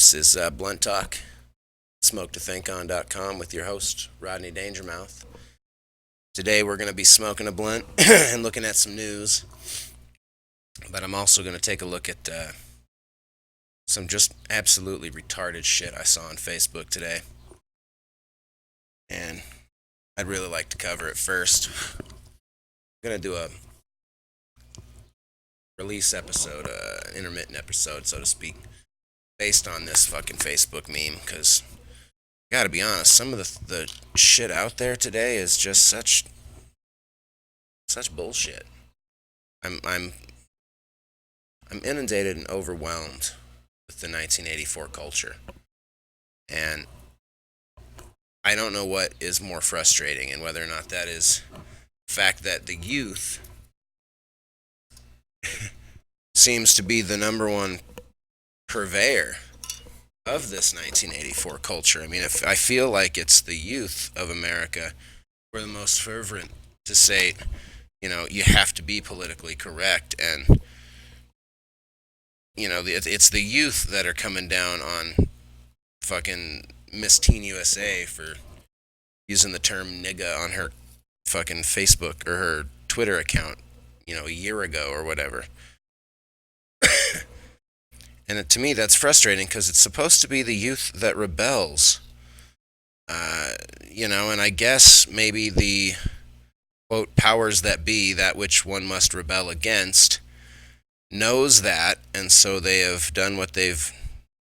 This is Blunt Talk, Smoke2ThinkOn.com with your host, Rodney Dangermouthe. Today we're going to be smoking a blunt and looking at some news, but I'm also going to take a look at some just absolutely retarded shit I saw on Facebook today. And I'd really like to cover it first. I'm going to do a release episode, an intermittent episode, so to speak, based on this fucking Facebook meme, because gotta be honest, some of the shit out there today is just such bullshit. I'm inundated and overwhelmed with the 1984 culture, and I don't know what is more frustrating, and whether or not that is the fact that the youth seems to be the number one purveyor of this 1984 culture. I mean, if I feel like it's the youth of America who are the most fervent to say, you have to be politically correct, and it's the youth that are coming down on fucking Miss Teen USA for using the term nigga on her fucking Facebook or her Twitter account, a year ago or whatever. And to me, that's frustrating because it's supposed to be the youth that rebels. And I guess maybe the, quote, powers that be, that which one must rebel against, knows that, and so they have done what they've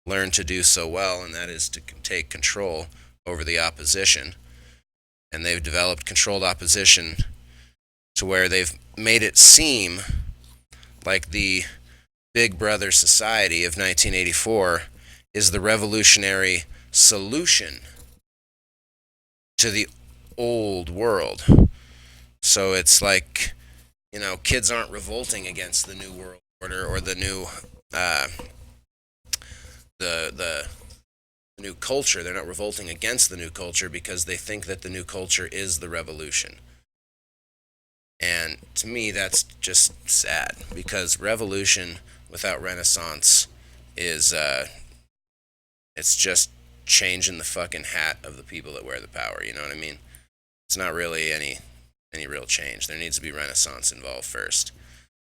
learned to do so well, and that is to take control over the opposition. And they've developed controlled opposition to where they've made it seem like the Big Brother society of 1984 is the revolutionary solution to the old world. So it's like, kids aren't revolting against the new world order or the new the new culture. They're not revolting against the new culture because they think that the new culture is the revolution. And to me, that's just sad, because revolution without Renaissance is, it's just changing the fucking hat of the people that wear the power, you know what I mean? It's not really any real change. There needs to be Renaissance involved first.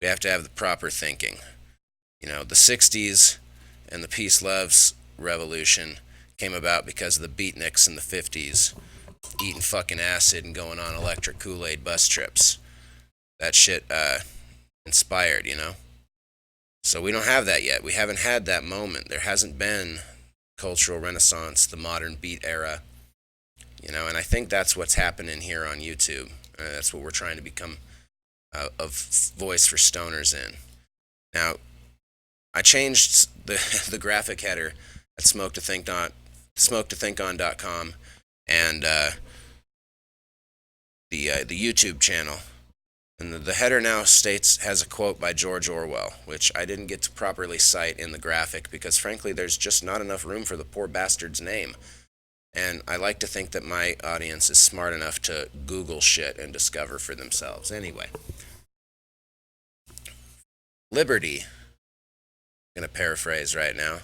We have to have the proper thinking. The 60s and the peace loves revolution came about because of the beatniks in the 50s eating fucking acid and going on electric Kool-Aid bus trips. That shit inspired, So we don't have that yet. We haven't had that moment. There hasn't been cultural renaissance, the modern beat era, and I think that's what's happening here on YouTube. That's what we're trying to become a voice for stoners in. Now, I changed the graphic header at Smoke2ThinkOn.com and the YouTube channel. And the header now has a quote by George Orwell, which I didn't get to properly cite in the graphic because, frankly, there's just not enough room for the poor bastard's name. And I like to think that my audience is smart enough to Google shit and discover for themselves. Anyway, liberty, I'm going to paraphrase right now,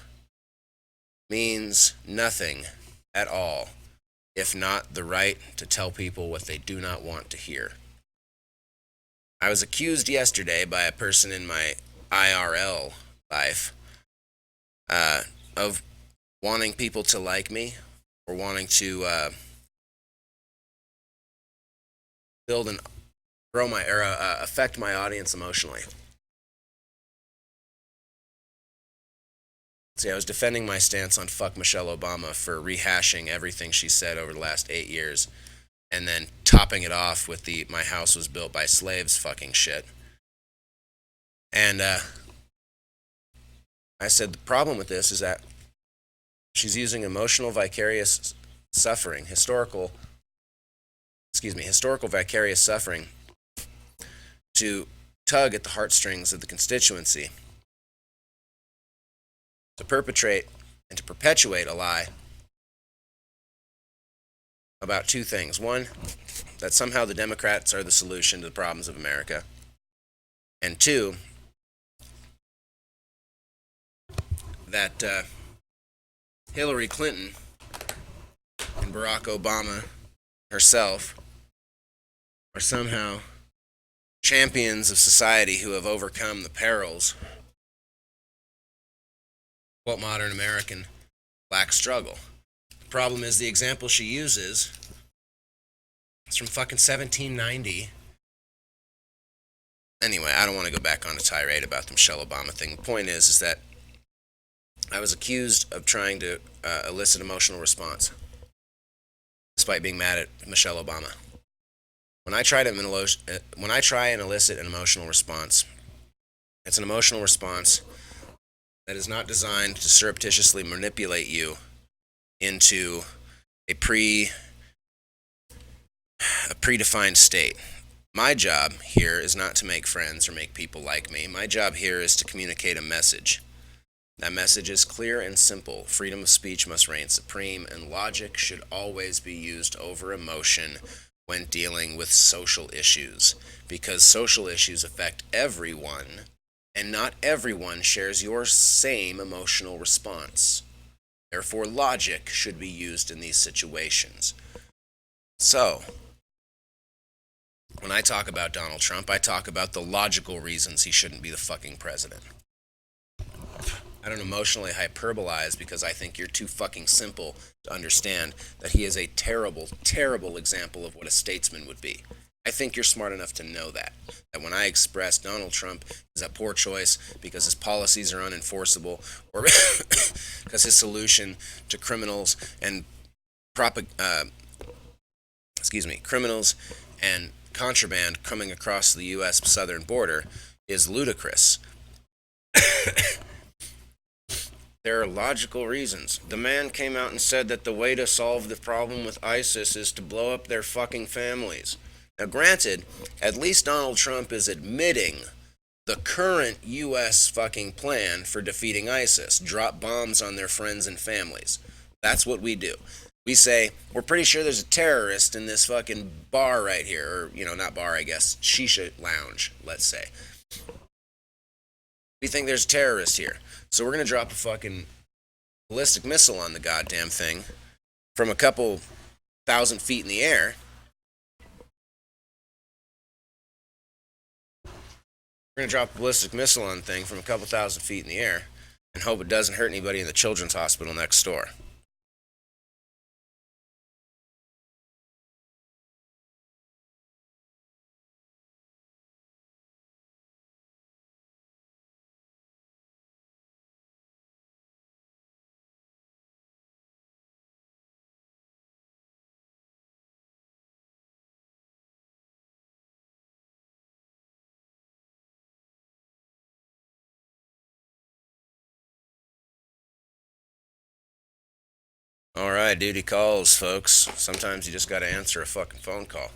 means nothing at all if not the right to tell people what they do not want to hear. I was accused yesterday by a person in my IRL life of wanting people to like me or wanting to affect my audience emotionally. See, I was defending my stance on fuck Michelle Obama for rehashing everything she said over the last 8 years, and then topping it off with the "my house was built by slaves" fucking shit. And I said the problem with this is that she's using emotional vicarious suffering, historical vicarious suffering, to tug at the heartstrings of the constituency, to perpetrate and to perpetuate a lie about two things. One, that somehow the Democrats are the solution to the problems of America. And two, that Hillary Clinton and Barack Obama herself are somehow champions of society who have overcome the perils of what modern American black struggle. The problem is the example she uses is from fucking 1790. Anyway, I don't want to go back on a tirade about the Michelle Obama thing. The point is that I was accused of trying to elicit emotional response, despite being mad at Michelle Obama. When I try and elicit an emotional response, it's an emotional response that is not designed to surreptitiously manipulate you into a predefined state. My job here is not to make friends or make people like me. My job here is to communicate a message. That message is clear and simple. Freedom of speech must reign supreme, and logic should always be used over emotion when dealing with social issues, because social issues affect everyone, and not everyone shares your same emotional response. Therefore, logic should be used in these situations. So, when I talk about Donald Trump, I talk about the logical reasons he shouldn't be the fucking president. I don't emotionally hyperbolize because I think you're too fucking simple to understand that he is a terrible, terrible example of what a statesman would be. I think you're smart enough to know that when I express Donald Trump is a poor choice because his policies are unenforceable, or because his solution to criminals and criminals and contraband coming across the U.S. southern border is ludicrous. There are logical reasons. The man came out and said that the way to solve the problem with ISIS is to blow up their fucking families. Now, granted, at least Donald Trump is admitting the current U.S. fucking plan for defeating ISIS. Drop bombs on their friends and families. That's what we do. We say, we're pretty sure there's a terrorist in this fucking bar right here. Or, not bar, I guess. Shisha lounge, let's say. We think there's a terrorist here. So we're going to drop a fucking ballistic missile on the goddamn thing from a couple thousand feet in the air. We're going to drop a ballistic missile on the thing from a couple thousand feet in the air and hope it doesn't hurt anybody in the children's hospital next door. Alright, duty calls, folks. Sometimes you just gotta answer a fucking phone call.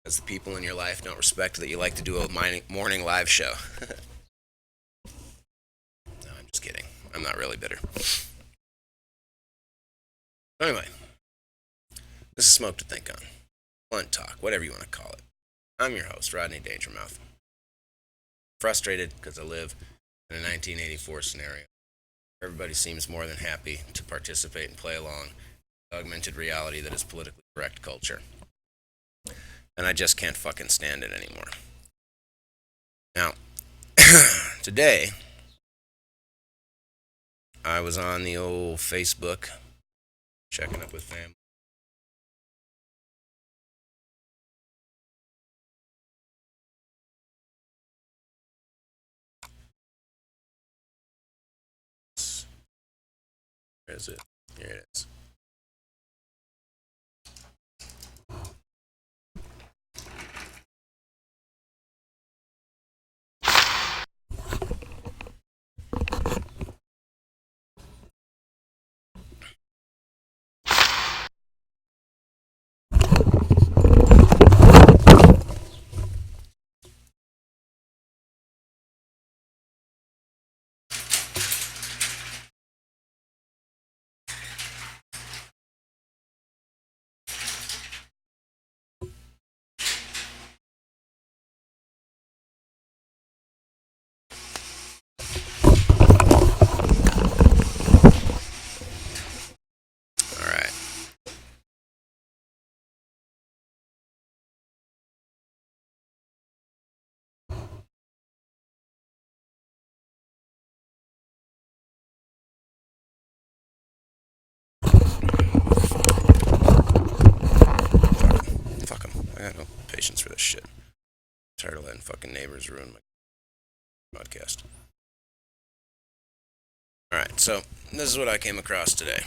Because the people in your life don't respect that you like to do a morning live show. No, I'm just kidding. I'm not really bitter. Anyway, this is Smoke2ThinkOn. Blunt talk, whatever you want to call it. I'm your host, Rodney Dangermouthe. Frustrated because I live in a 1984 scenario. Everybody seems more than happy to participate and play along the augmented reality that is politically correct culture. And I just can't fucking stand it anymore. Now, today, I was on the old Facebook, checking up with family. Where is it? Here it is. patience for this shit. I'm tired of letting fucking neighbors ruin my podcast. Alright, so this is what I came across today.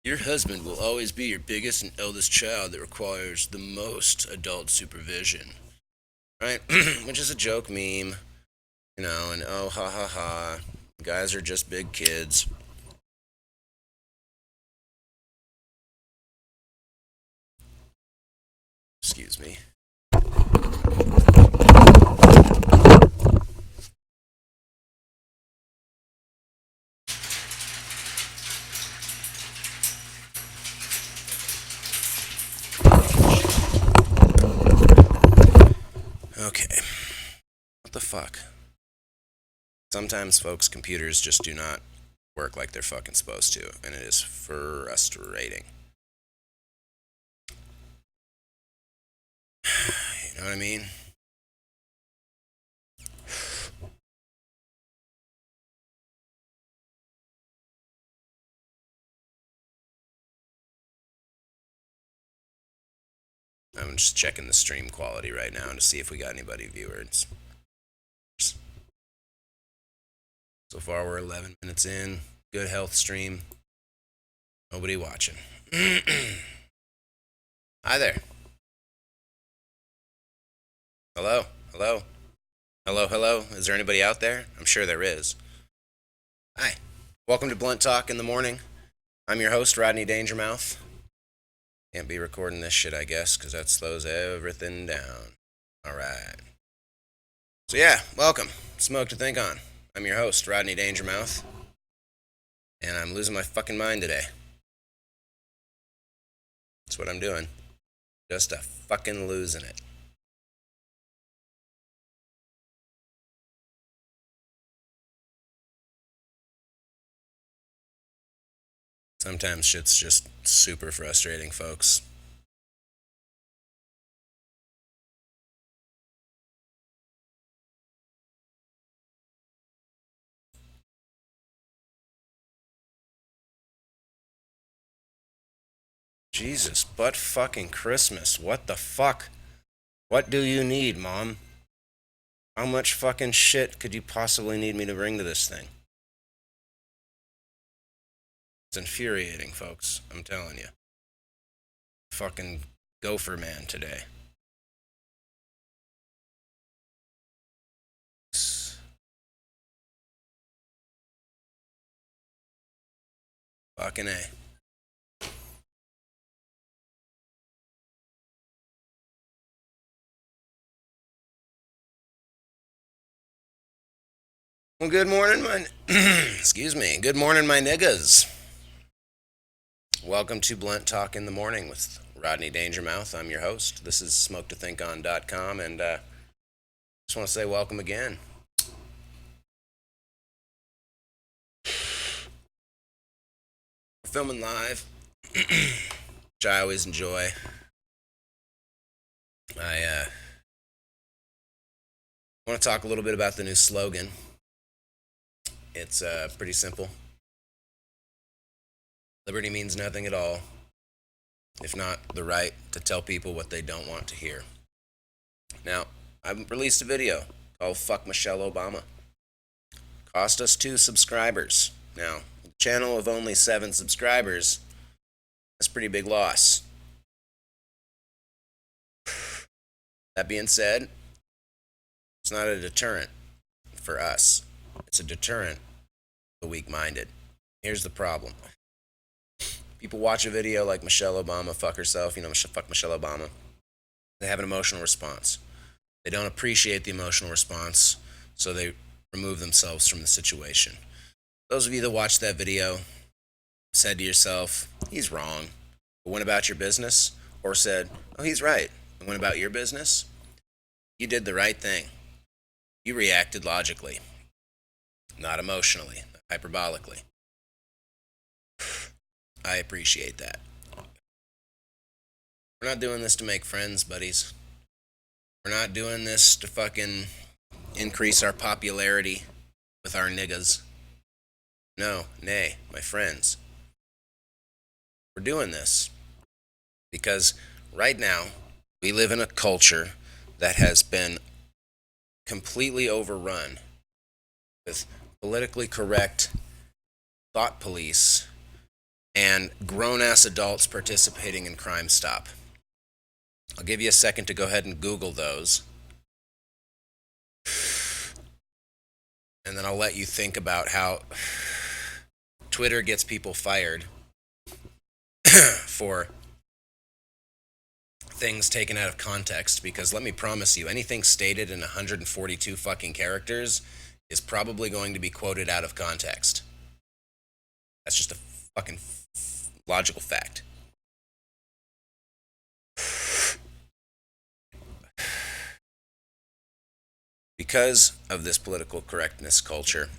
Your husband will always be your biggest and eldest child that requires the most adult supervision. Right? Which is a joke meme, and oh, ha ha ha. Guys are just big kids. Excuse me. Okay. What the fuck? Sometimes, folks, computers just do not work like they're fucking supposed to, and it is frustrating. You know what I mean? I'm just checking the stream quality right now to see if we got anybody viewers. So far, we're 11 minutes in. Good health stream. Nobody watching. Hi there. Hello? Hello? Hello? Hello? Is there anybody out there? I'm sure there is. Hi. Welcome to Blunt Talk in the Morning. I'm your host, Rodney Dangermouthe. Can't be recording this shit, I guess, because that slows everything down. Alright. So yeah, welcome. Smoke2ThinkOn. I'm your host, Rodney Dangermouthe. And I'm losing my fucking mind today. That's what I'm doing. Just a fucking losing it. Sometimes shit's just super frustrating, folks. Jesus, but fucking Christmas. What the fuck? What do you need, Mom? How much fucking shit could you possibly need me to bring to this thing? It's infuriating, folks. I'm telling you. Fucking gopher man today. Fucking A. Well, good morning, my... Excuse me. Good morning, my niggas. Welcome to Blunt Talk in the Morning with Rodney Dangermouthe. I'm your host. This is Smoke2ThinkOn.com, and just want to say welcome again. We're filming live, which I always enjoy. I want to talk a little bit about the new slogan. It's pretty simple. Liberty means nothing at all, if not the right to tell people what they don't want to hear. Now, I released a video called Fuck Michelle Obama. Cost us 2 subscribers. Now, a channel of only 7 subscribers, that's a pretty big loss. That being said, it's not a deterrent for us. It's a deterrent for the weak-minded. Here's the problem. People watch a video like Michelle Obama fuck herself, fuck Michelle Obama. They have an emotional response. They don't appreciate the emotional response, so they remove themselves from the situation. Those of you that watched that video said to yourself, he's wrong, but went about your business, or said, oh, he's right, and went about your business, you did the right thing. You reacted logically, not emotionally, not hyperbolically. I appreciate that. We're not doing this to make friends, buddies. We're not doing this to fucking increase our popularity with our niggas. No, nay, my friends. We're doing this because right now, We live in a culture that has been completely overrun with politically correct thought police and grown-ass adults participating in Crime Stop. I'll give you a second to go ahead and Google those, and then I'll let you think about how Twitter gets people fired for things taken out of context, because let me promise you, anything stated in 142 fucking characters is probably going to be quoted out of context. That's just a fucking logical fact. Because of this political correctness culture,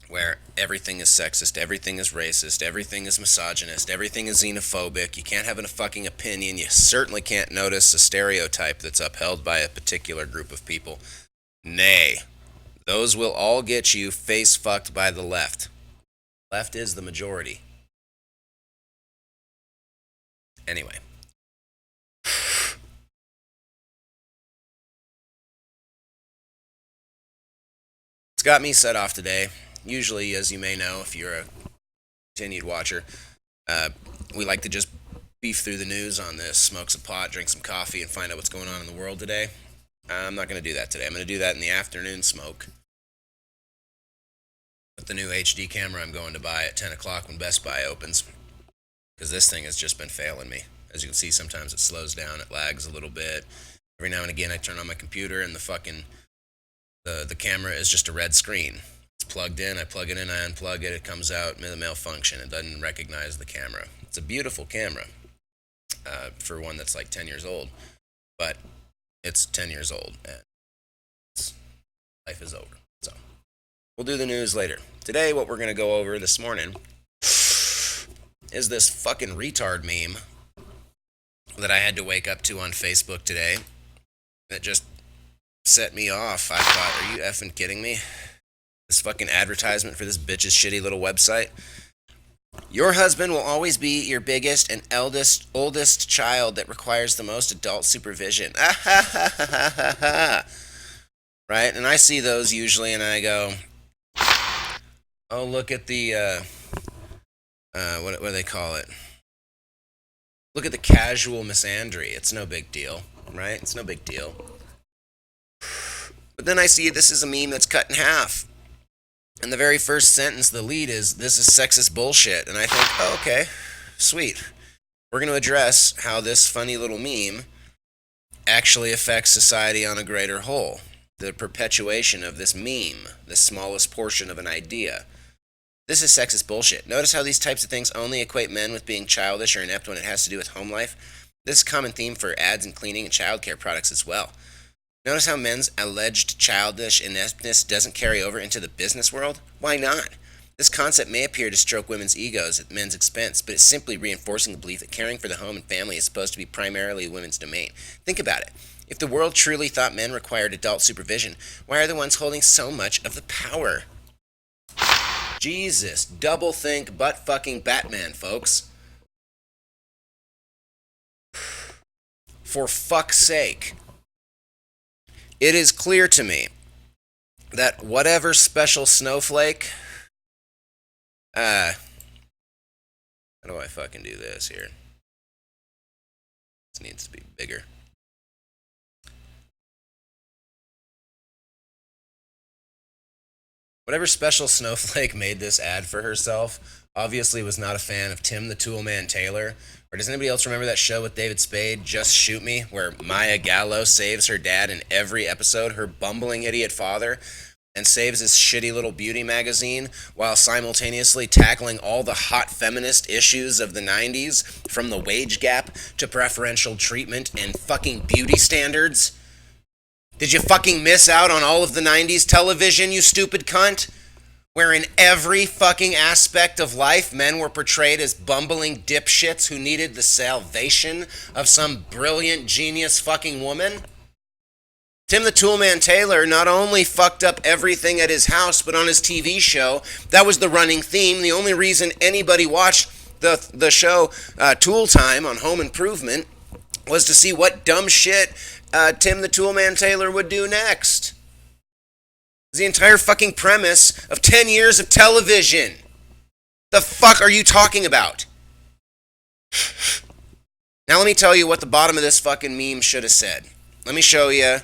where everything is sexist, everything is racist, everything is misogynist, everything is xenophobic, you can't have a fucking opinion, you certainly can't notice a stereotype that's upheld by a particular group of people. Nay, those will all get you face fucked by the left. Left is the majority. Anyway. It's got me set off today. Usually, as you may know, if you're a continued watcher, we like to just beef through the news on this, smoke some pot, drink some coffee, and find out what's going on in the world today. I'm not going to do that today. I'm going to do that in the afternoon smoke with the new HD camera I'm going to buy at 10 o'clock when Best Buy opens, because this thing has just been failing me. As you can see, sometimes it slows down, it lags a little bit. Every now and again, I turn on my computer and the camera is just a red screen. It's plugged in, I plug it in, I unplug it, it comes out, malfunction. It doesn't recognize the camera. It's a beautiful camera for one that's like 10 years old, but it's 10 years old and life is over. So we'll do the news later. Today, what we're going to go over this morning is this fucking retard meme that I had to wake up to on Facebook today that just set me off. I thought, are you effing kidding me? This fucking advertisement for this bitch's shitty little website. Your husband will always be your biggest and oldest child that requires the most adult supervision. Right? And I see those usually and I go, oh, look at the, what do they call it? Look at the casual misandry. It's no big deal, right? It's no big deal. But then I see this is a meme that's cut in half. And the very first sentence, the lead is, this is sexist bullshit. And I think, oh, okay, sweet. We're going to address how this funny little meme actually affects society on a greater whole. The perpetuation of this meme, the smallest portion of an idea. This is sexist bullshit. Notice how these types of things only equate men with being childish or inept when it has to do with home life. This is a common theme for ads and cleaning and childcare products as well. Notice how men's alleged childish ineptness doesn't carry over into the business world? Why not? This concept may appear to stroke women's egos at men's expense, but it's simply reinforcing the belief that caring for the home and family is supposed to be primarily women's domain. Think about it. If the world truly thought men required adult supervision, why are the ones holding so much of the power? Jesus, double think butt fucking Batman, folks. For fuck's sake. It is clear to me that whatever special snowflake, how do I fucking do this here? This needs to be bigger. Whatever special snowflake made this ad for herself obviously was not a fan of Tim the Toolman Taylor. Or does anybody else remember that show with David Spade, Just Shoot Me, where Maya Gallo saves her dad in every episode, her bumbling idiot father, and saves this shitty little beauty magazine while simultaneously tackling all the hot feminist issues of the 90s, from the wage gap to preferential treatment and fucking beauty standards? Did you fucking miss out on all of the 90s television, you stupid cunt? Where in every fucking aspect of life, men were portrayed as bumbling dipshits who needed the salvation of some brilliant genius fucking woman? Tim the Toolman Taylor not only fucked up everything at his house, but on his TV show, that was the running theme. The only reason anybody watched the show Tool Time on Home Improvement was to see what dumb shit Tim the Toolman Taylor would do next. It's the entire fucking premise of 10 years of television. The fuck are you talking about? Now let me tell you what the bottom of this fucking meme should have said. Let me show you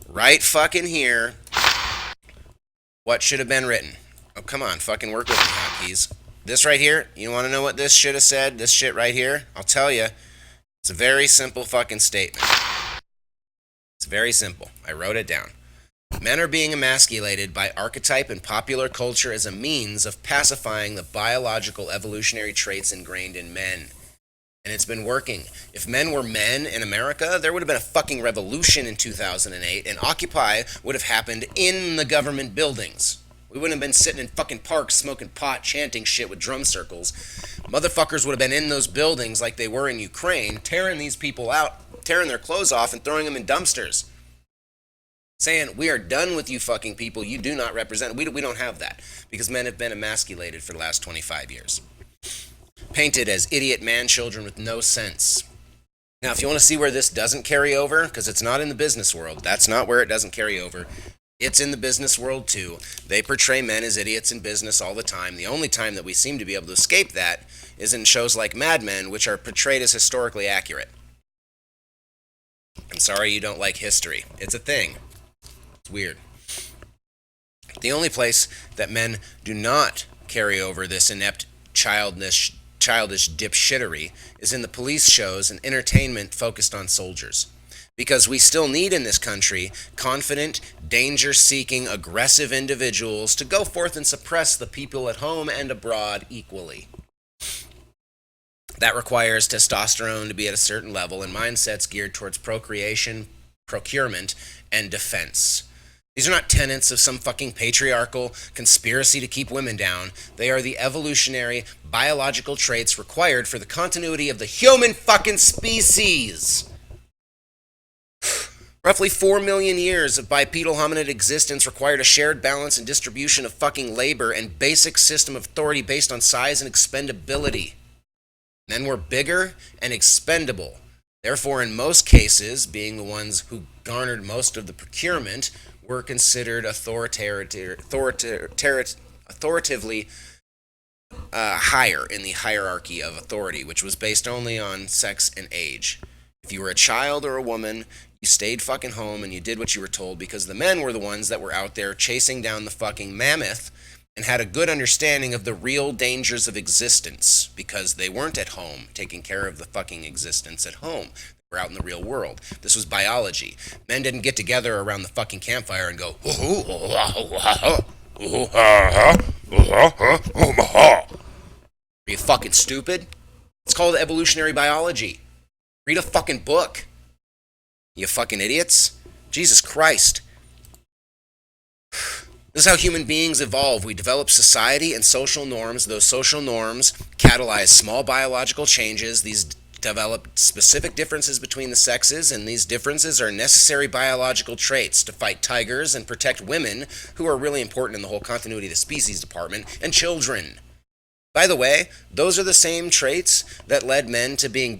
right fucking here what should have been written. Oh, come on, fucking work with me, hotkeys. This right here, you want to know what this should have said? This shit right here? I'll tell you. It's a very simple fucking statement. It's very simple. I wrote it down. Men are being emasculated by archetype and popular culture as a means of pacifying the biological evolutionary traits ingrained in men. And it's been working. If men were men in America, there would have been a fucking revolution in 2008, and Occupy would have happened in the government buildings. We wouldn't have been sitting in fucking parks smoking pot, chanting shit with drum circles. Motherfuckers would have been in those buildings like they were in Ukraine, tearing these people out, tearing their clothes off and throwing them in dumpsters. Saying, we are done with you fucking people, you do not represent. We don't have that, because men have been emasculated for the last 25 years. Painted as idiot man-children with no sense. Now, if you want to see where this doesn't carry over, because it's not in the business world, that's not where it doesn't carry over. It's in the business world, too. They portray men as idiots in business all the time. The only time that we seem to be able to escape that is in shows like Mad Men, which are portrayed as historically accurate. I'm sorry you don't like history. It's a thing. It's weird. The only place that men do not carry over this inept, childish dipshittery is in the police shows and entertainment focused on soldiers. Because we still need in this country confident, danger-seeking, aggressive individuals to go forth and suppress the people at home and abroad equally. That requires testosterone to be at a certain level and mindsets geared towards procreation, procurement, and defense. These are not tenets of some fucking patriarchal conspiracy to keep women down. They are the evolutionary, biological traits required for the continuity of the human fucking species. Roughly 4 million years of bipedal hominid existence required a shared balance and distribution of fucking labor and basic system of authority based on size and expendability. Men were bigger and expendable. Therefore, in most cases, being the ones who garnered most of the procurement, were considered authoritatively higher in the hierarchy of authority, which was based only on sex and age. If you were a child or a woman, you stayed fucking home and you did what you were told because the men were the ones that were out there chasing down the fucking mammoth and had a good understanding of the real dangers of existence because they weren't at home taking care of the fucking existence at home. They were out in the real world. This was biology. Men didn't get together around the fucking campfire and go, are you fucking stupid? It's called evolutionary biology. Read a fucking book. You fucking idiots. Jesus Christ. This is how human beings evolve. We develop society and social norms. Those social norms catalyze small biological changes. These develop specific differences between the sexes, and these differences are necessary biological traits to fight tigers and protect women, who are really important in the whole continuity of the species department, and children. By the way, those are the same traits that led men to being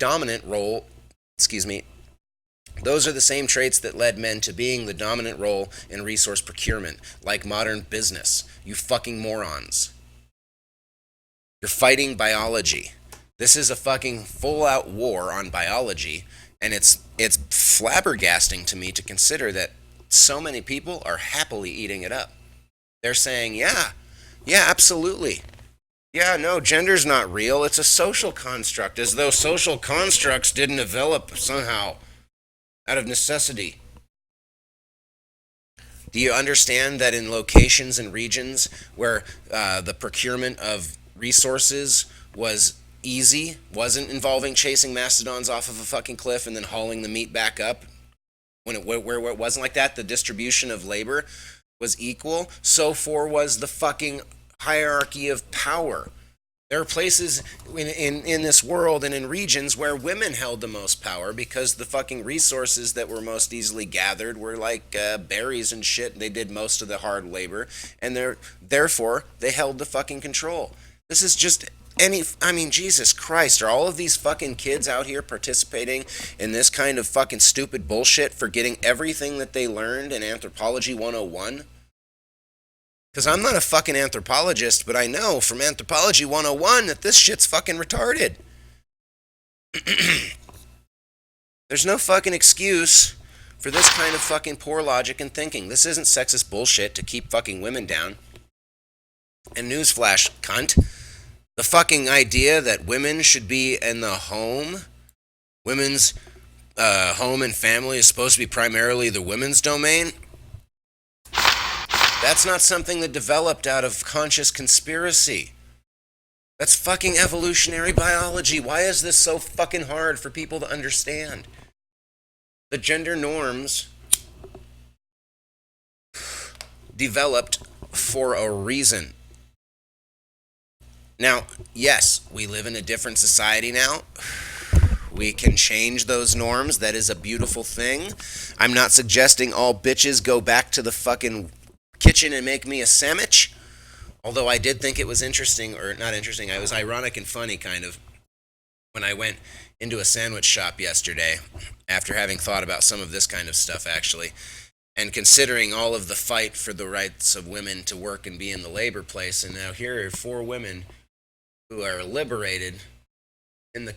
Those are the same traits that led men to being the dominant role in resource procurement, like modern business. You fucking morons. You're fighting biology. This is a fucking full-out war on biology, and it's flabbergasting to me to consider that so many people are happily eating it up. They're saying, yeah, absolutely. Yeah, no, gender's not real. It's a social construct, as though social constructs didn't develop somehow out of necessity. Do you understand that in locations and regions where the procurement of resources was easy, wasn't involving chasing mastodons off of a fucking cliff and then hauling the meat back up, where it wasn't like that, the distribution of labor was equal, so for was the fucking hierarchy of power. There are places in this world and in regions where women held the most power because the fucking resources that were most easily gathered were like berries and shit. They did most of the hard labor, and therefore they held the fucking control. This is just I mean, Jesus Christ, are all of these fucking kids out here participating in this kind of fucking stupid bullshit, forgetting everything that they learned in Anthropology 101? Because I'm not a fucking anthropologist, but I know from Anthropology 101 that this shit's fucking retarded. There's no fucking excuse for this kind of fucking poor logic and thinking. This isn't sexist bullshit to keep fucking women down. And newsflash, cunt, the fucking idea that women should be in the home, women's home and family is supposed to be primarily the women's domain. That's not something that developed out of conscious conspiracy. That's fucking evolutionary biology. Why is this so fucking hard for people to understand? The gender norms developed for a reason. Now, yes, we live in a different society now. We can change those norms. That is a beautiful thing. I'm not suggesting all bitches go back to the fucking kitchen and make me a sandwich. Although I did think it was interesting, or not interesting, I was ironic and funny kind of, when I went into a sandwich shop yesterday, after having thought about some of this kind of stuff actually, and considering all of the fight for the rights of women to work and be in the labor place, and now here are 4 women who are liberated in the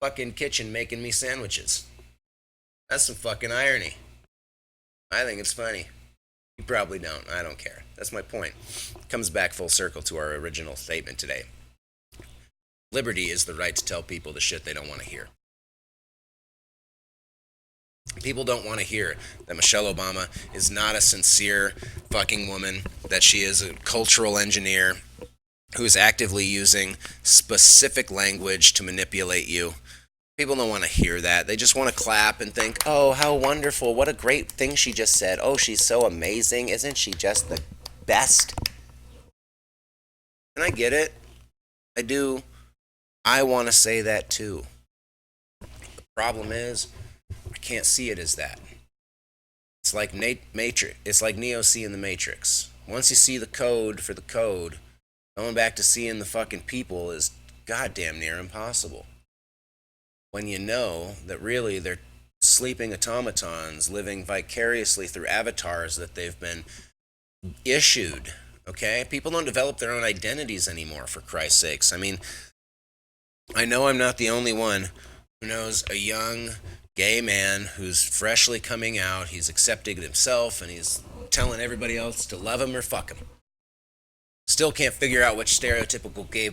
fucking kitchen making me sandwiches. That's some fucking irony. I think it's funny. You probably don't. I don't care. That's my point. It comes back full circle to our original statement today. Liberty is the right to tell people the shit they don't want to hear. People don't want to hear that Michelle Obama is not a sincere fucking woman, that she is a cultural engineer who is actively using specific language to manipulate you. People don't want to hear that. They just want to clap and think, oh, how wonderful. What a great thing she just said. Oh, she's so amazing. Isn't she just the best? And I get it. I do. I want to say that too. The problem is, I can't see it as that. It's like Matrix. It's like Neo seeing the Matrix. Once you see the code for the code, going back to seeing the fucking people is goddamn near impossible. When you know that really they're sleeping automatons living vicariously through avatars that they've been issued, okay? People don't develop their own identities anymore, for Christ's sakes. I mean, I know I'm not the only one who knows a young gay man who's freshly coming out. He's accepting himself and he's telling everybody else to love him or fuck him. Still can't figure out which stereotypical gay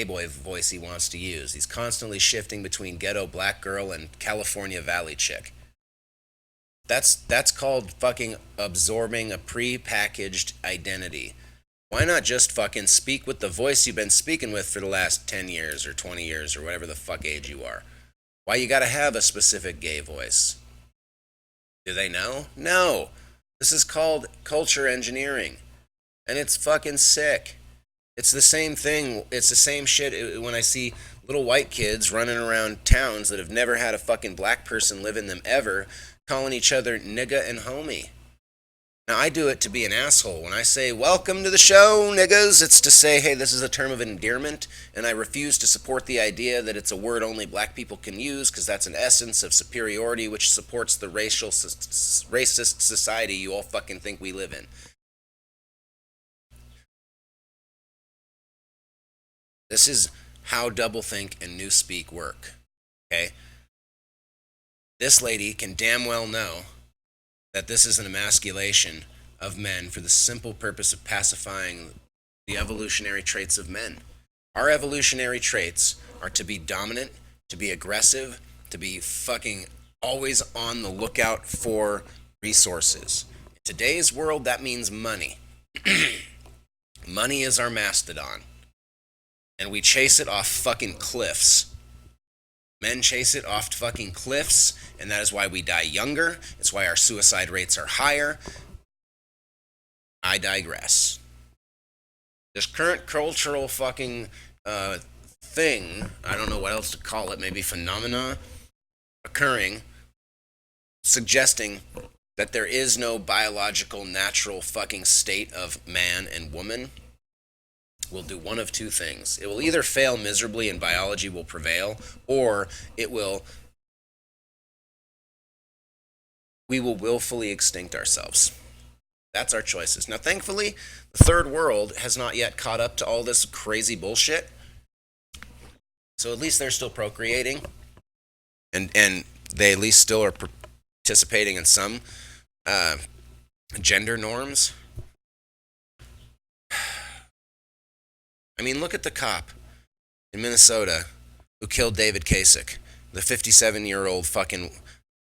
boy voice he wants to use. He's constantly shifting between ghetto black girl and California Valley chick. That's called fucking absorbing a pre-packaged identity. Why not just fucking speak with the voice you've been speaking with for the last 10 years or 20 years or whatever the fuck age you are? Why you gotta have a specific gay voice? Do they know? No. This is called culture engineering. And it's fucking sick. It's the same thing. It's the same shit when I see little white kids running around towns that have never had a fucking black person live in them ever, calling each other nigga and homie. Now, I do it to be an asshole. When I say, welcome to the show, niggas, it's to say, hey, this is a term of endearment, and I refuse to support the idea that it's a word only black people can use, because that's an essence of superiority which supports the racist society you all fucking think we live in. This is how doublethink and newspeak work, okay? This lady can damn well know that this is an emasculation of men for the simple purpose of pacifying the evolutionary traits of men. Our evolutionary traits are to be dominant, to be aggressive, to be fucking always on the lookout for resources. In today's world, that means money. Money is our mastodon. And we chase it off fucking cliffs. Men chase it off fucking cliffs, and that is why we die younger. It's why our suicide rates are higher. I digress. This current cultural fucking thing, I don't know what else to call it, maybe phenomena, occurring, suggesting that there is no biological, natural fucking state of man and woman. will do one of two things. It will either fail miserably and biology will prevail, or we will willfully extinct ourselves. That's our choices. Now, thankfully, the third world has not yet caught up to all this crazy bullshit. So at least they're still procreating, and they at least still are participating in some uh, gender norms. I mean, look at the cop in Minnesota who killed David Kasich, the 57-year-old fucking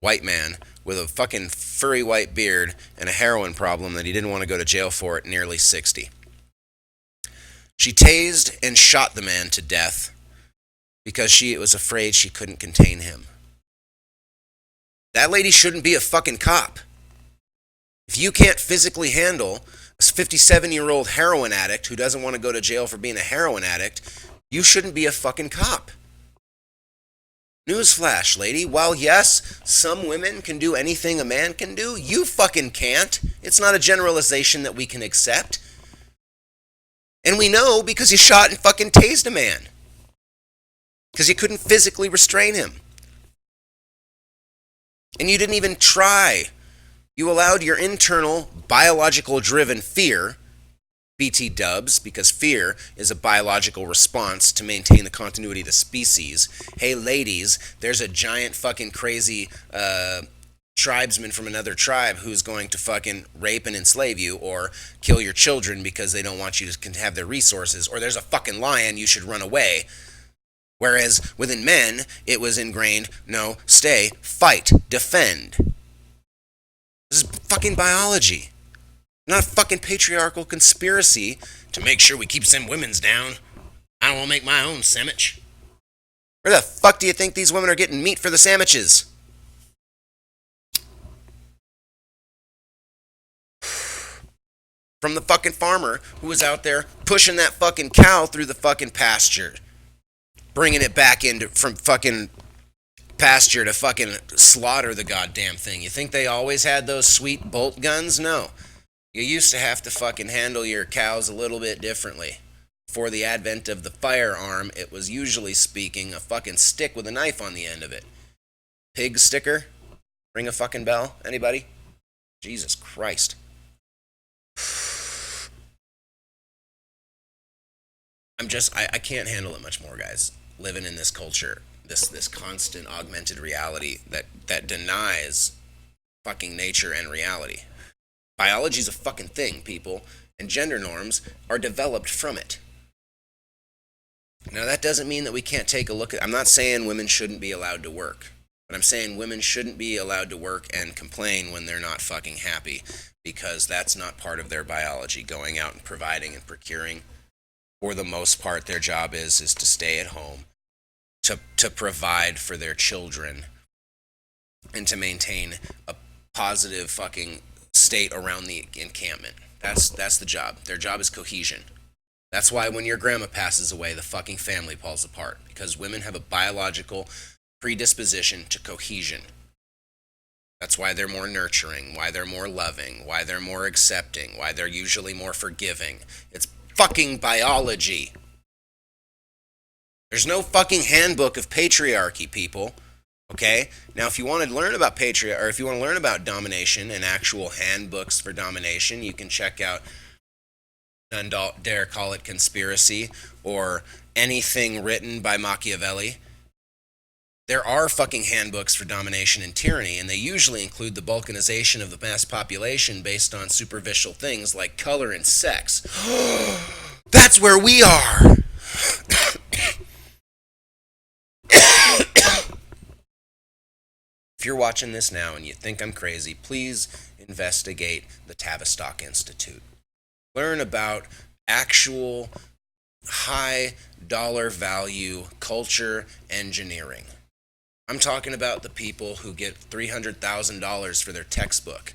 white man with a fucking furry white beard and a heroin problem that he didn't want to go to jail for at nearly 60. She tased and shot the man to death because she was afraid she couldn't contain him. That lady shouldn't be a fucking cop. If you can't physically handle a 57-year-old heroin addict who doesn't want to go to jail for being a heroin addict, you shouldn't be a fucking cop. Newsflash, lady. While yes, some women can do anything a man can do, you fucking can't. It's not a generalization that we can accept. And we know because you shot and fucking tased a man. Because you couldn't physically restrain him. And you didn't even try. You allowed your internal, biological-driven fear, BT dubs, because fear is a biological response to maintain the continuity of the species. Hey, ladies, there's a giant fucking crazy tribesman from another tribe who's going to fucking rape and enslave you or kill your children because they don't want you to have their resources. Or there's a fucking lion, you should run away. Whereas within men, it was ingrained, no, stay, fight, defend. This is fucking biology. Not a fucking patriarchal conspiracy to make sure we keep some women's down. I don't want to make my own sandwich. Where the fuck do you think these women are getting meat for the sandwiches? From the fucking farmer who was out there pushing that fucking cow through the fucking pasture. Bringing it back into from fucking pasture to fucking slaughter the goddamn thing. You think they always had those sweet bolt guns? No. You used to have to fucking handle your cows a little bit differently. Before the advent of the firearm, it was usually speaking a fucking stick with a knife on the end of it. Pig sticker? Ring a fucking bell? Anybody? Jesus Christ. I can't handle it much more, guys. Living in this culture, this constant augmented reality that denies fucking nature and reality. Biology's a fucking thing, people, and gender norms are developed from it. Now, that doesn't mean that we can't take a look at... I'm not saying women shouldn't be allowed to work, but I'm saying women shouldn't be allowed to work and complain when they're not fucking happy, because that's not part of their biology, going out and providing and procuring. For the most part, their job is to stay at home, to provide for their children, and to maintain a positive fucking state around the encampment. That's the job. Their job is cohesion. That's why when your grandma passes away, the fucking family falls apart. Because women have a biological predisposition to cohesion. That's why they're more nurturing, why they're more loving, why they're more accepting, why they're usually more forgiving. It's fucking biology. There's no fucking handbook of patriarchy, people. Okay? Now, if you want to learn about or if you want to learn about domination and actual handbooks for domination, you can check out None Dare Call It Conspiracy or anything written by Machiavelli. There are fucking handbooks for domination and tyranny, and they usually include the balkanization of the mass population based on superficial things like color and sex. That's where we are! If you're watching this now and you think I'm crazy, please investigate the Tavistock Institute. Learn about actual high dollar value culture engineering. I'm talking about the people who get $300,000 for their textbook.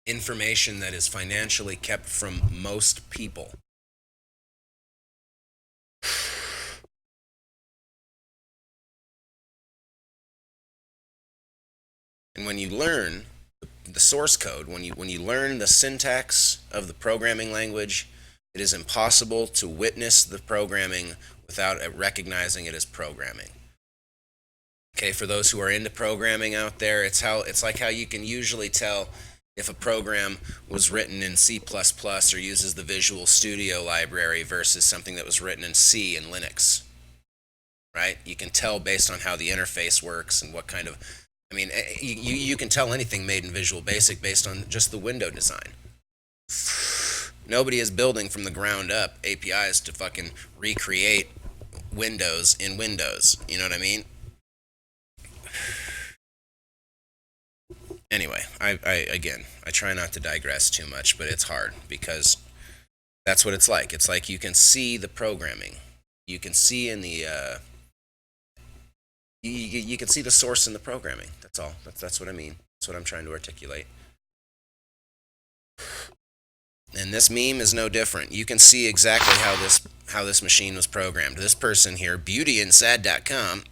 Information that is financially kept from most people. And when you learn the source code, when you learn the syntax of the programming language, it is impossible to witness the programming without recognizing it as programming. Okay, for those who are into programming out there, it's like how you can usually tell if a program was written in C++ or uses the Visual Studio library versus something that was written in C and Linux. Right? You can tell based on how the interface works and what kind of. I mean, you can tell anything made in Visual Basic based on just the window design. Nobody is building from the ground up APIs to fucking recreate Windows in Windows. You know what I mean? Anyway, I try not to digress too much, but it's hard because that's what it's like. It's like you can see the programming. You can see in the you can see the source in the programming. That's all. That's what I mean. That's what I'm trying to articulate. And this meme is no different. You can see exactly how this machine was programmed. This person here, beautyinside.com,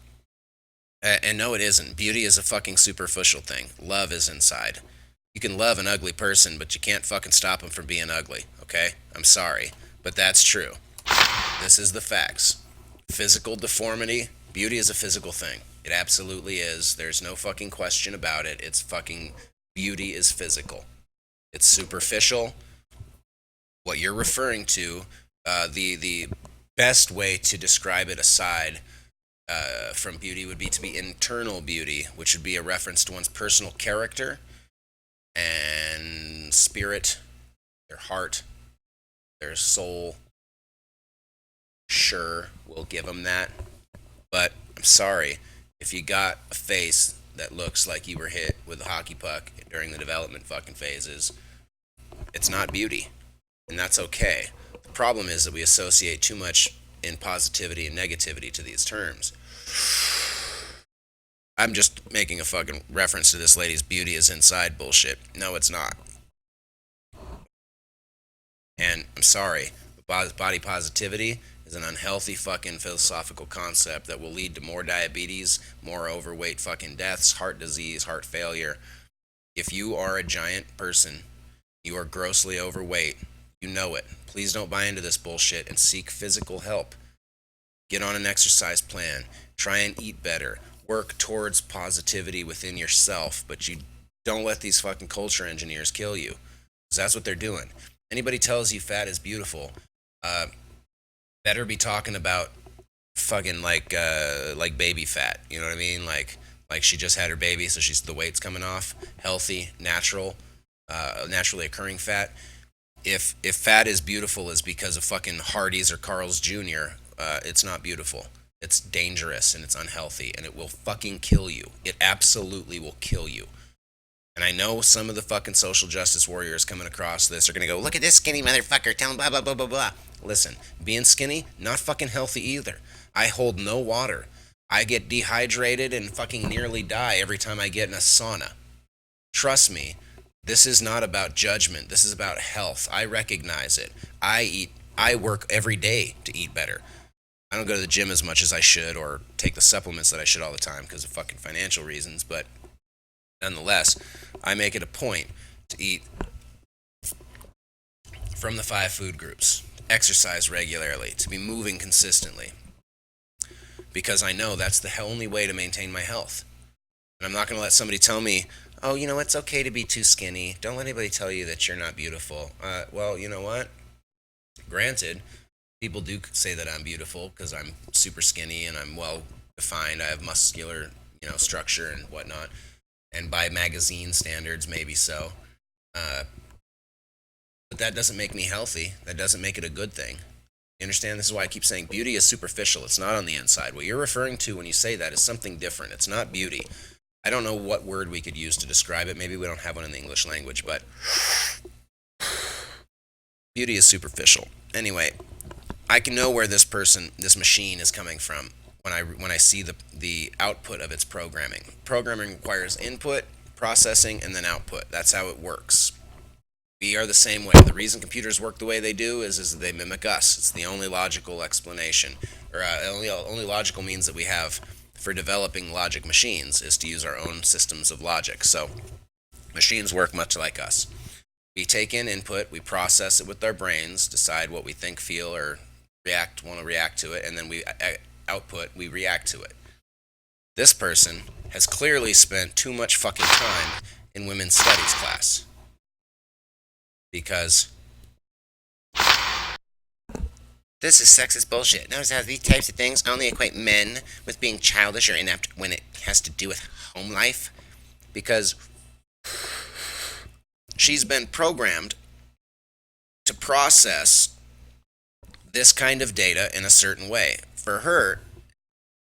and no, it isn't. Beauty is a fucking superficial thing. Love is inside. You can love an ugly person, but you can't fucking stop them from being ugly, okay? I'm sorry, but that's true. This is the facts. Physical deformity, beauty is a physical thing. It absolutely is. There's no fucking question about it. It's fucking, beauty is physical. It's superficial. What you're referring to, the best way to describe it aside from beauty would be to be internal beauty, which would be a reference to one's personal character and spirit, their heart, their soul. Sure, we'll give them that. But I'm sorry, if you got a face that looks like you were hit with a hockey puck during the development fucking phases, it's not beauty. And that's okay. The problem is that we associate too much in positivity and negativity to these terms. I'm just making a fucking reference to this lady's beauty is inside bullshit. No, it's not. And I'm sorry, but body positivity is an unhealthy fucking philosophical concept that will lead to more diabetes, more overweight fucking deaths, heart disease, heart failure. If you are a giant person, you are grossly overweight, you know it. Please don't buy into this bullshit and seek physical help. Get on an exercise plan. Try and eat better. Work towards positivity within yourself, but you don't let these fucking culture engineers kill you. Because that's what they're doing. Anybody tells you fat is beautiful, better be talking about fucking like baby fat. You know what I mean? Like she just had her baby, so the weight's coming off. Healthy, natural, naturally occurring fat. If fat is beautiful is because of fucking Hardee's or Carl's Jr., it's not beautiful. It's dangerous and it's unhealthy and it will fucking kill you. It absolutely will kill you. And I know some of the fucking social justice warriors coming across this are gonna go, look at this skinny motherfucker, tell him blah blah blah blah blah. Listen, being skinny, not fucking healthy either. I hold no water. I get dehydrated and fucking nearly die every time I get in a sauna. Trust me, this is not about judgment. This is about health. I recognize it. I work every day to eat better. I don't go to the gym as much as I should or take the supplements that I should all the time because of fucking financial reasons, but nonetheless, I make it a point to eat from the 5 food groups, exercise regularly, to be moving consistently, because I know that's the only way to maintain my health. And I'm not going to let somebody tell me, oh, you know, it's okay to be too skinny. Don't let anybody tell you that you're not beautiful. Well, you know what? Granted, people do say that I'm beautiful because I'm super skinny and I'm well defined. I have muscular, structure and whatnot. And by magazine standards, maybe so. But that doesn't make me healthy. That doesn't make it a good thing. You understand? This is why I keep saying beauty is superficial. It's not on the inside. What you're referring to when you say that is something different. It's not beauty. I don't know what word we could use to describe it. Maybe we don't have one in the English language, but beauty is superficial. Anyway, I can know where this machine is coming from when I see the output of its programming. Programming requires input, processing, and then output. That's how it works. We are the same way. The reason computers work the way they do is they mimic us. It's the only logical explanation, or only logical means that we have for developing logic machines is to use our own systems of logic. So Machines work much like us. We take in input, we process it with our brains, decide what we think, feel, or want to react to it, and then we react to it. This person has clearly spent too much fucking time in women's studies class because this is sexist bullshit. Notice how these types of things only equate men with being childish or inept when it has to do with home life, because she's been programmed to process this kind of data in a certain way. For her,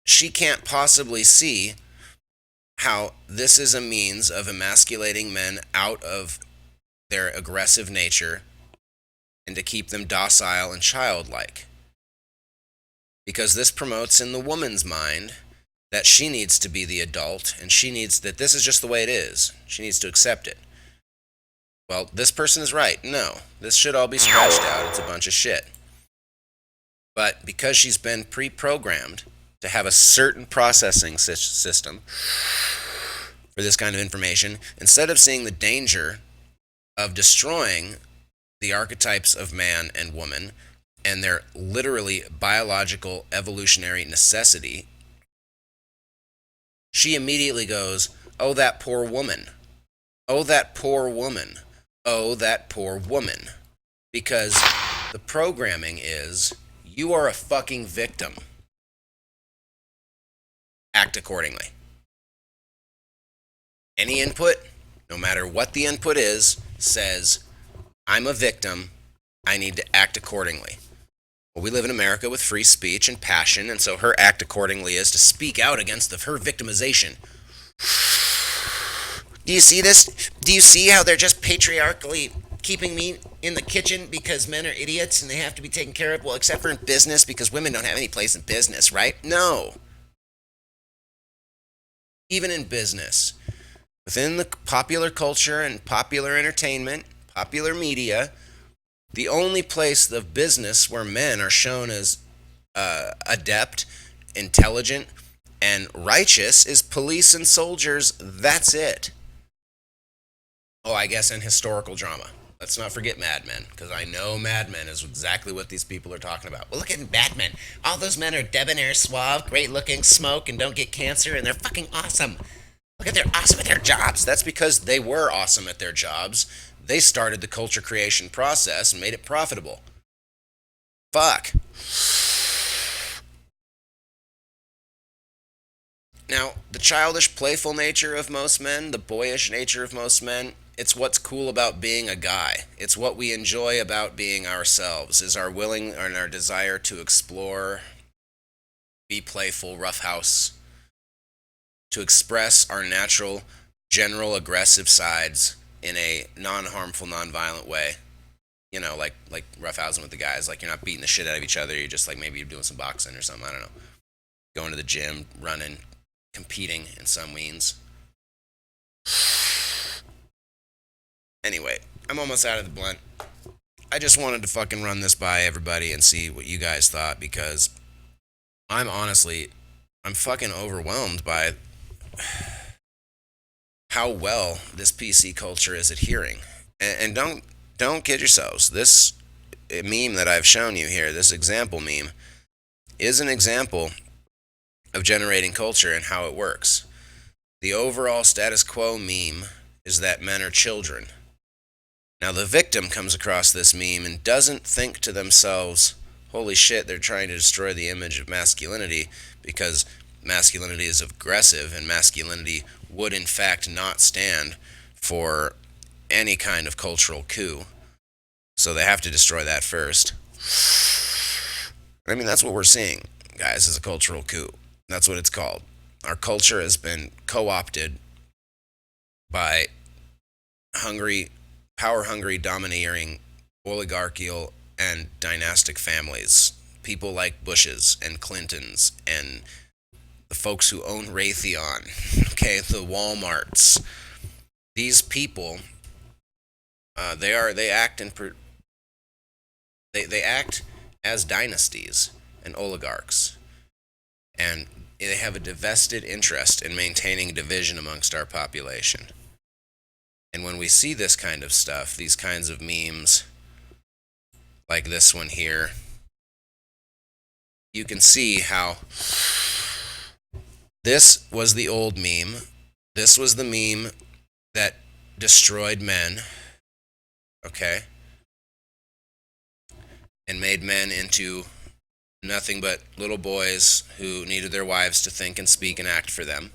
she can't possibly see how this is a means of emasculating men out of their aggressive nature and to keep them docile and childlike. Because this promotes in the woman's mind that she needs to be the adult and that this is just the way it is. She needs to accept it. Well, this person is right. No, this should all be scratched out. It's a bunch of shit. But because she's been pre-programmed to have a certain processing system for this kind of information, instead of seeing the danger of destroying the archetypes of man and woman and their literally biological evolutionary necessity, she immediately goes, "Oh, that poor woman. Oh, that poor woman. Oh, that poor woman." Because the programming is, you are a fucking victim. Act accordingly. Any input, no matter what the input is, says, I'm a victim, I need to act accordingly. Well, we live in America with free speech and passion, and so her act accordingly is to speak out against her victimization. Do you see this? Do you see how they're just patriarchally keeping me in the kitchen because men are idiots and they have to be taken care of? Well, except for in business, because women don't have any place in business, right? No. Even in business, within the popular culture and popular entertainment, popular media, the only place of business where men are shown as adept, intelligent, and righteous is police and soldiers. That's it. Oh, I guess in historical drama. Let's not forget Mad Men, because I know Mad Men is exactly what these people are talking about. Well, look at Mad Men. All those men are debonair, suave, great looking, smoke, and don't get cancer, and they're fucking awesome. Look at they're awesome at their jobs. That's because they were awesome at their jobs. They started the culture creation process and made it profitable. Fuck. Now, the childish, playful nature of most men, the boyish nature of most men, it's what's cool about being a guy. It's what we enjoy about being ourselves, is our willing and our desire to explore, be playful, roughhouse, to express our natural, general aggressive sides in a non-harmful, non-violent way. You know, like roughhousing with the guys. Like, you're not beating the shit out of each other. You're just like, maybe you're doing some boxing or something. I don't know. Going to the gym, running, competing in some means. Anyway, I'm almost out of the blunt. I just wanted to fucking run this by everybody and see what you guys thought, because I'm fucking overwhelmed by how well this PC culture is adhering. And don't kid yourselves. This meme that I've shown you here, this example meme, is an example of generating culture and how it works. The overall status quo meme is that men are children. Now, the victim comes across this meme and doesn't think to themselves, holy shit, they're trying to destroy the image of masculinity, because masculinity is aggressive and masculinity would in fact not stand for any kind of cultural coup. So they have to destroy that first. I mean, that's what we're seeing, guys, is a cultural coup. That's what it's called. Our culture has been co-opted by power-hungry, domineering, oligarchical, and dynastic families. People like Bushes and Clintons and the folks who own Raytheon, okay, the Walmarts. These people, they act as dynasties and oligarchs, and they have a vested interest in maintaining division amongst our population. And when we see this kind of stuff, these kinds of memes, like this one here, you can see how this was the old meme. This was the meme that destroyed men, okay? And made men into nothing but little boys who needed their wives to think and speak and act for them.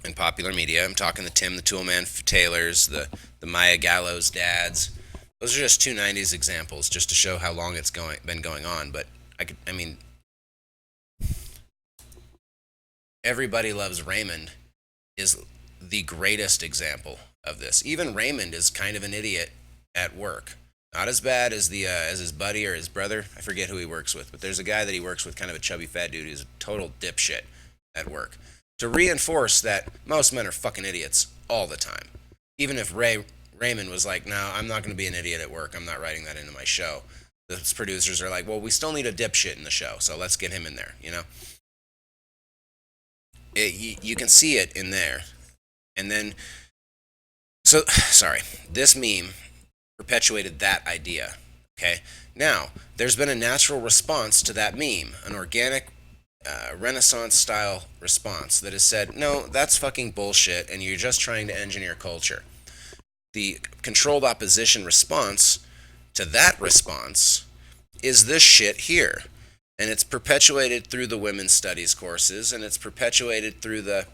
In popular media, I'm talking the Tim the Toolman Taylors, the Maya Gallo's dads. Those are just two '90s examples, just to show how long it's been going on. But I mean, Everybody Loves Raymond is the greatest example of this. Even Raymond is kind of an idiot at work. Not as bad as as his buddy or his brother. I forget who he works with, but there's a guy that he works with, kind of a chubby fat dude who's a total dipshit at work. To reinforce that most men are fucking idiots all the time. Even if Raymond was like, no, I'm not going to be an idiot at work. I'm not writing that into my show. The producers are like, well, we still need a dipshit in the show, so let's get him in there, you know? You can see it in there. And then, sorry, this meme perpetuated that idea, okay? Now, there's been a natural response to that meme, an organic Renaissance-style response that has said, no, that's fucking bullshit, and you're just trying to engineer culture. The controlled opposition response to that response is this shit here. And it's perpetuated through the women's studies courses, and it's perpetuated through the,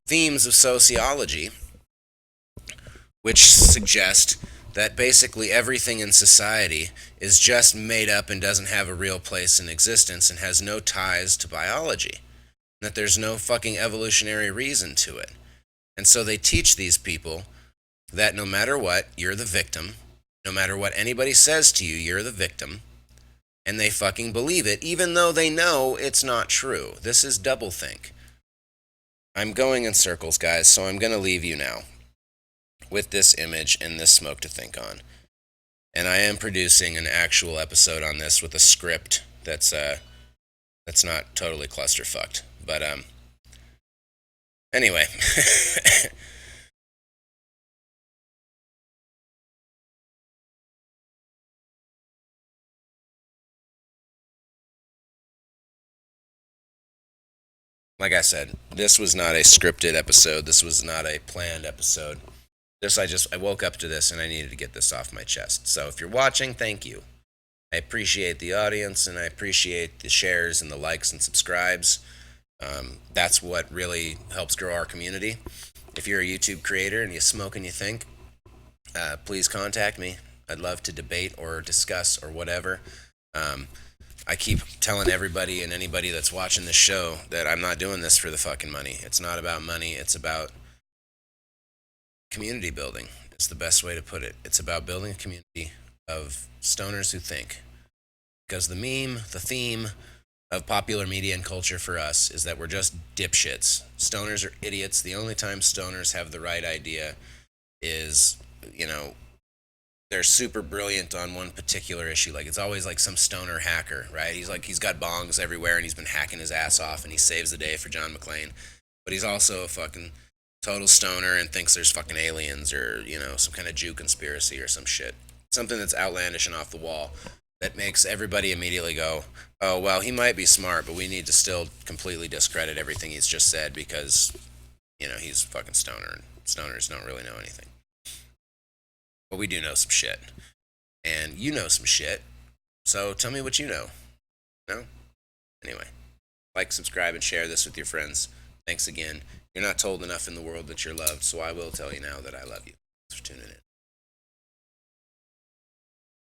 themes of sociology, which suggest that basically everything in society is just made up and doesn't have a real place in existence and has no ties to biology. That there's no fucking evolutionary reason to it. And so they teach these people that no matter what, you're the victim. No matter what anybody says to you, you're the victim. And they fucking believe it, even though they know it's not true. This is doublethink. I'm going in circles, guys, so I'm going to leave you now with this image and this Smoke2ThinkOn. And I am producing an actual episode on this with a script that's not totally clusterfucked. But anyway. Like I said, this was not a scripted episode. This was not a planned episode. I woke up to this and I needed to get this off my chest. So if you're watching, thank you. I appreciate the audience and I appreciate the shares and the likes and subscribes. That's what really helps grow our community. If you're a YouTube creator and you smoke and you think, please contact me. I'd love to debate or discuss or whatever. I keep telling everybody and anybody that's watching this show that I'm not doing this for the fucking money. It's not about money. It's about community building. It's the best way to put it. It's about building a community of stoners who think. Because the theme of popular media and culture for us is that we're just dipshits. Stoners are idiots. The only time stoners have the right idea is, they're super brilliant on one particular issue. Like, it's always like some stoner hacker, right? He's got bongs everywhere and he's been hacking his ass off and he saves the day for John McClane. But he's also a fucking total stoner and thinks there's fucking aliens or, some kind of Jew conspiracy or some shit. Something that's outlandish and off the wall that makes everybody immediately go, oh, well, he might be smart, but we need to still completely discredit everything he's just said because, he's a fucking stoner and stoners don't really know anything. But we do know some shit. And you know some shit. So tell me what you know. No? Anyway. Like, subscribe, and share this with your friends. Thanks again. You're not told enough in the world that you're loved, so I will tell you now that I love you. Thanks for tuning in.